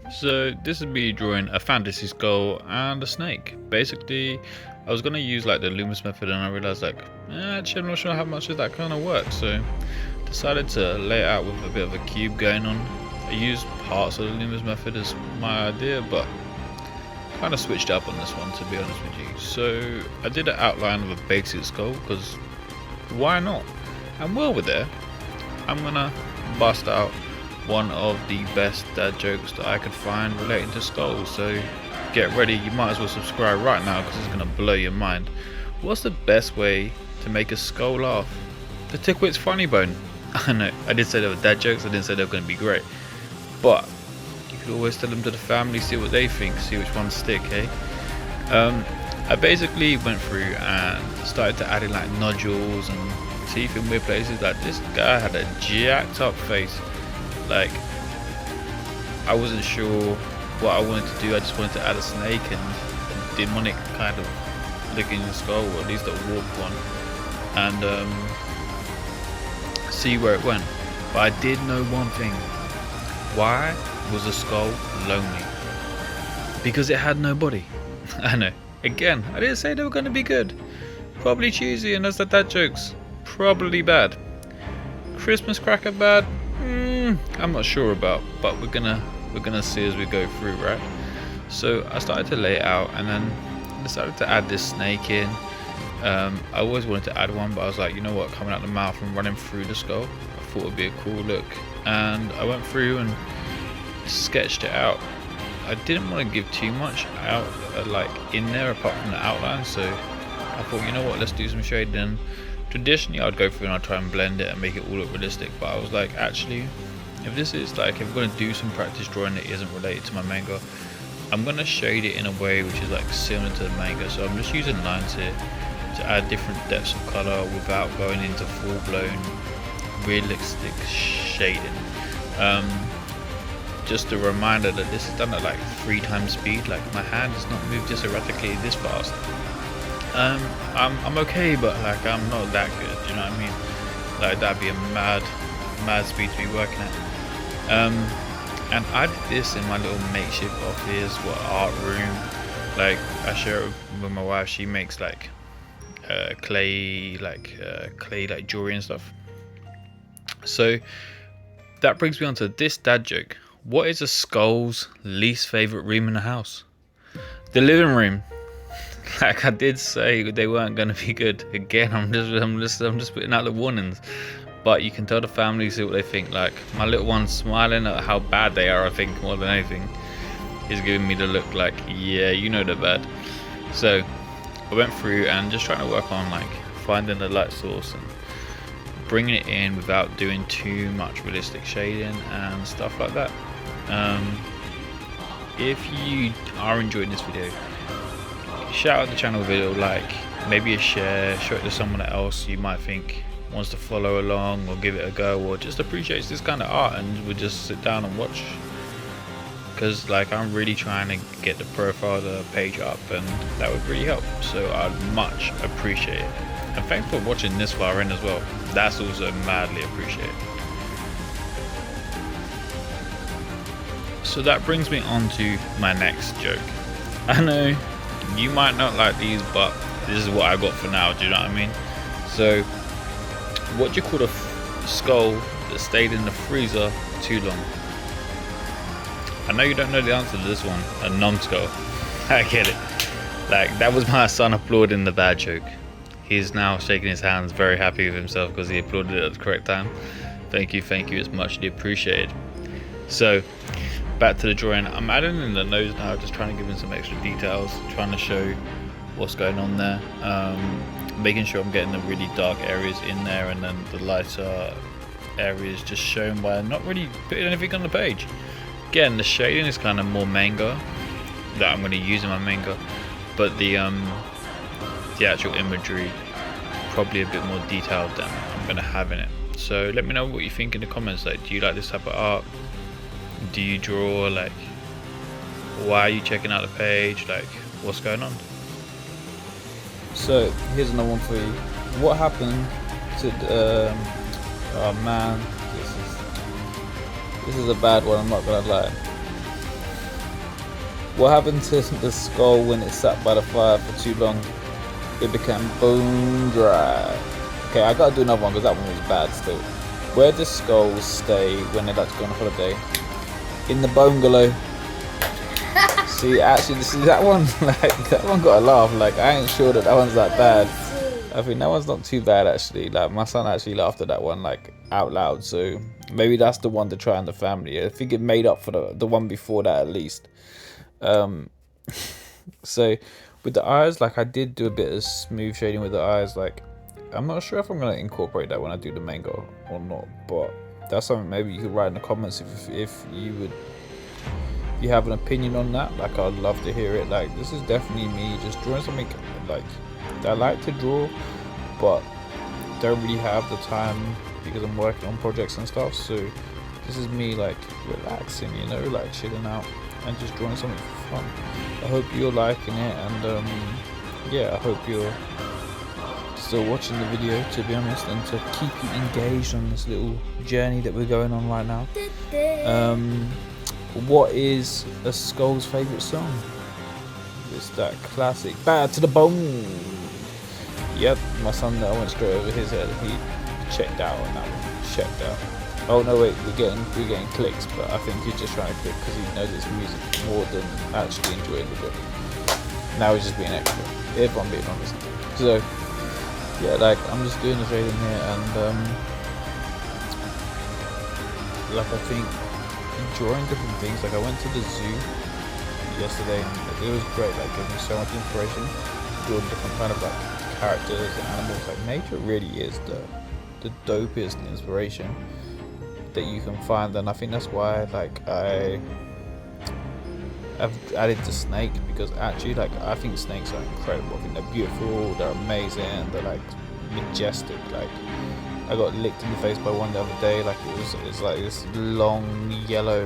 So this is me drawing a fantasy skull and a snake. Basically, I was gonna use like the Loomis method, and I realized like, actually I'm not sure how much of that kind of works. So decided to lay it out with a bit of a cube going on. I used parts of the Loomis method as my idea, but kind of switched up on this one, to be honest with you. So I did an outline of a basic skull because why not? And while we're there, I'm gonna bust out one of the best dad jokes that I could find relating to skulls. So get ready, you might as well subscribe right now because it's gonna blow your mind. What's the best way to make a skull laugh? The Tickwits funny bone. I know, I did say they were dad jokes, I didn't say they were gonna be great. But you could always tell them to the family, see what they think, see which ones stick, eh? I basically went through and started to add in like nodules and teeth in weird places. Like this guy had a jacked up face. Like I wasn't sure what I wanted to do. I just wanted to add a snake and a demonic kind of looking skull, or at least a warped one, and see where it went. But I did know one thing. Why was the skull lonely? Because it had no body. I know. Again, I didn't say they were going to be good. Probably cheesy, and as the dad jokes, probably bad. Christmas cracker bad? I'm not sure about, but we're gonna see as we go through, right? So I started to lay it out, and then decided to add this snake in. I always wanted to add one, but I was like, you know what, coming out the mouth and running through the skull, I thought it would be a cool look, and I went through and sketched it out. I didn't want to give too much out, like in there, apart from the outline, so I thought, you know what, let's do some shading. Traditionally I'd go through and I'd try and blend it and make it all look realistic, but I was like, actually, if this is like, if I'm going to do some practice drawing that isn't related to my manga, I'm going to shade it in a way which is like similar to the manga. So I'm just using lines here to add different depths of colour without going into full-blown realistic shading. Just a reminder that this is done at like 3 times speed. Like my hand does not move this erratically this fast. I'm okay, but like I'm not that good, you know what I mean? Like that'd be a mad speed to be working at. And I did this in my little makeshift office, art room. Like I share it with my wife. She makes like clay like jewelry and stuff. So that brings me on to this dad joke. What is a skull's least favorite room in the house? The living room. Like I did say, they weren't going to be good. Again, I'm just putting out the warnings. But you can tell the family, see what they think. Like my little one's smiling at how bad they are. I think more than anything, is giving me the look like, yeah, you know they're bad. So I went through and just trying to work on like finding the light source and bringing it in without doing too much realistic shading and stuff like that. If you are enjoying this video, shout out the channel video, like maybe a share, show it to someone else you might think wants to follow along or give it a go, or just appreciates this kind of art and would just sit down and watch. Because like I'm really trying to get the profile of the page up, and that would really help, so I'd much appreciate it. And thanks for watching this far in as well, that's also madly appreciated. So that brings me on to my next joke. I know you might not like these, but this is what I got for now, do you know what I mean? So what do you call a skull that stayed in the freezer too long? I know you don't know the answer to this one. A numbskull. I get it. Like that was my son applauding the bad joke. He's now shaking his hands, very happy with himself because he applauded it at the correct time. Thank you, it's muchly appreciated. So back to the drawing. I'm adding in the nose now, just trying to give him some extra details, trying to show what's going on there, making sure I'm getting the really dark areas in there, and then the lighter areas just shown by not really putting anything on the page. Again, the shading is kind of more manga that I'm going to use in my manga, but the actual imagery probably a bit more detailed than I'm going to have in it. So let me know what you think in the comments. Like, do you like this type of art? Do you draw? Like, why are you checking out the page? Like, what's going on? So here's another one for you. What happened to oh man, this is a bad one, I'm not gonna lie. What happened to the skull when it sat by the fire for too long? It became bone dry. Okay, I gotta do another one because that one was bad still. Where do skulls stay when they like to go on holiday? In the bungalow. See, actually, see that one, like that one got a laugh. Like I ain't sure that one's that bad. I think that one's not too bad actually. Like my son actually laughed at that one like out loud. So maybe that's the one to try in the family. I think it made up for the one before that at least. So with the eyes, like I did do a bit of smooth shading with the eyes. Like I'm not sure if I'm gonna incorporate that when I do the mango or not. But that's something maybe you could write in the comments if you have an opinion on that. Like I'd love to hear it. Like this is definitely me just drawing something like I like to draw but don't really have the time because I'm working on projects and stuff. So this is me like relaxing, you know, like chilling out and just drawing something for fun. I hope you're liking it, and yeah, I hope you're still watching the video, to be honest, and to keep you engaged on this little journey that we're going on right now. What is a Skull's favourite song? It's that classic Bad to the Bone. Yep, my son, I went straight over his head. He checked out on that one. Checked out. Oh no, wait, we're getting clicks, but I think he's just trying to click because he knows it's music more than actually enjoying the book. Now he's just being extra, if I'm being honest. So yeah, like I'm just doing the shading here, and like I think drawing different things. Like I went to the zoo yesterday and it was great, like giving me so much inspiration, drawing different kind of like characters and animals. Like nature really is the dopest inspiration that you can find, and I think that's why like I've added the snake, because actually like I think snakes are incredible. I think they're beautiful, they're amazing, they're like majestic. Like I got licked in the face by one the other day. Like it's like this long yellow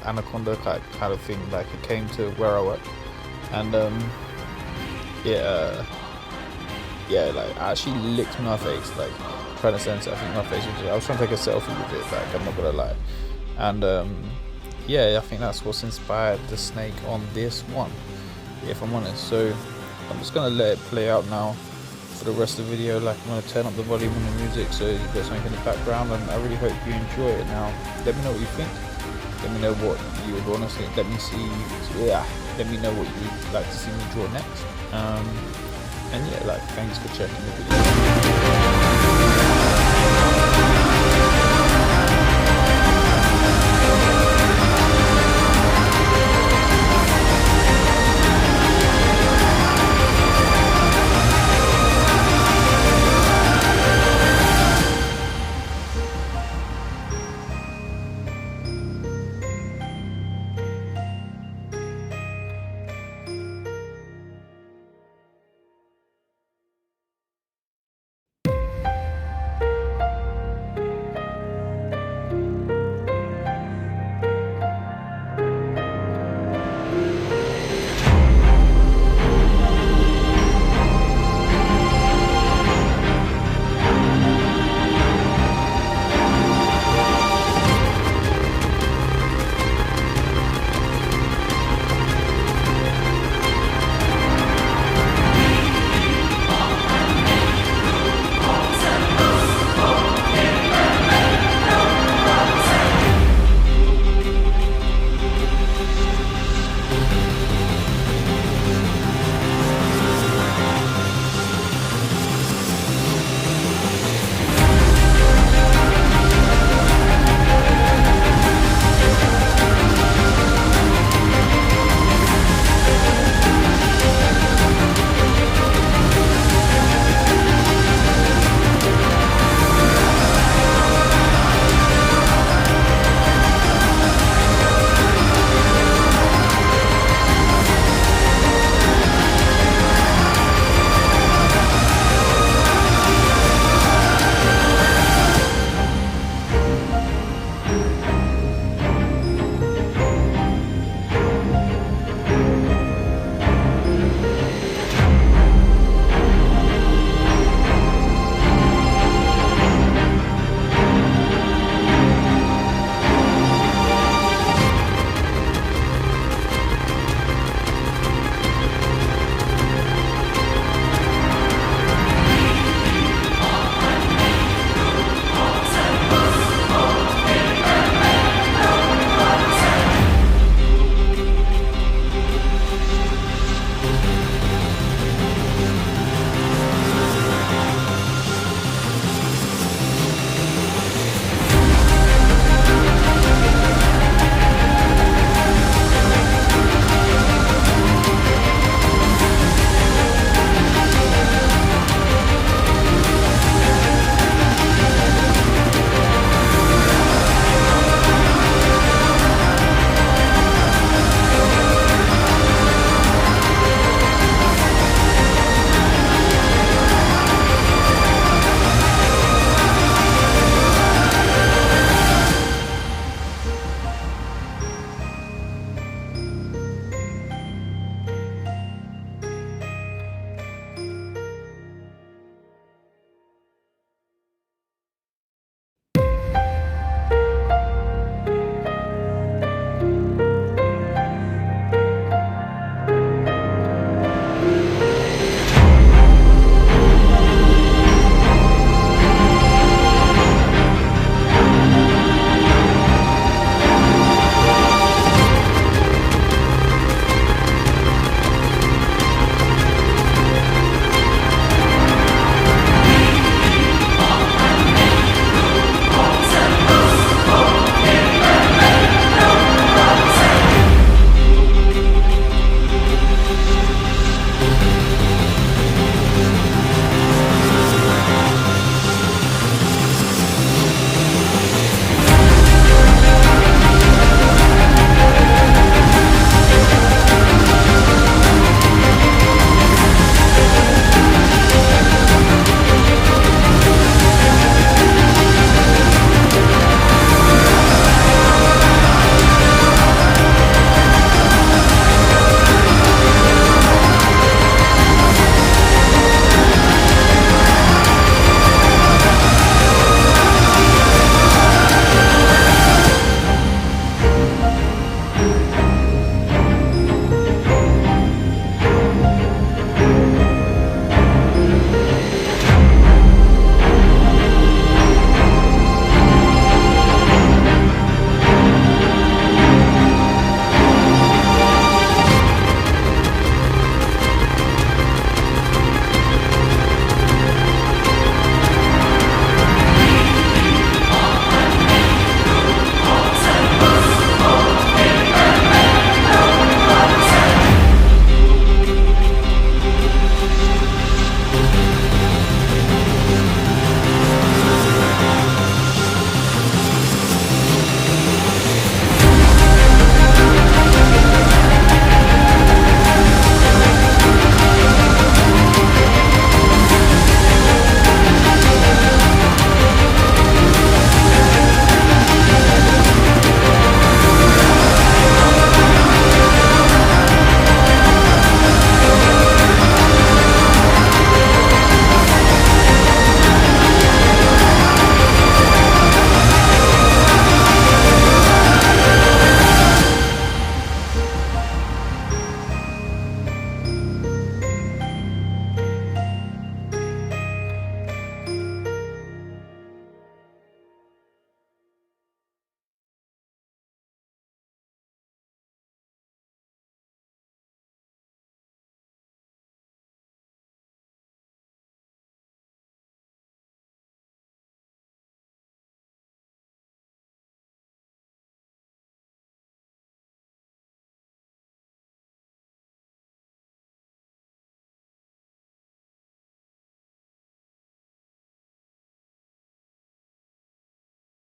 anaconda kind of thing. Like it came to where I work, and yeah, like I actually licked my face, like trying to sense it. I think my face was, I was trying to take a selfie with it, like I'm not gonna lie. And yeah, I think that's what's inspired the snake on this one, if I'm honest. So I'm just gonna let it play out now for the rest of the video. Like I'm gonna turn up the volume on the music so you've got something in the background, and I really hope you enjoy it. Now let me know what you think. Let me know what you would want to see. Let me know what you'd like to see me draw next. And yeah, like thanks for checking the video.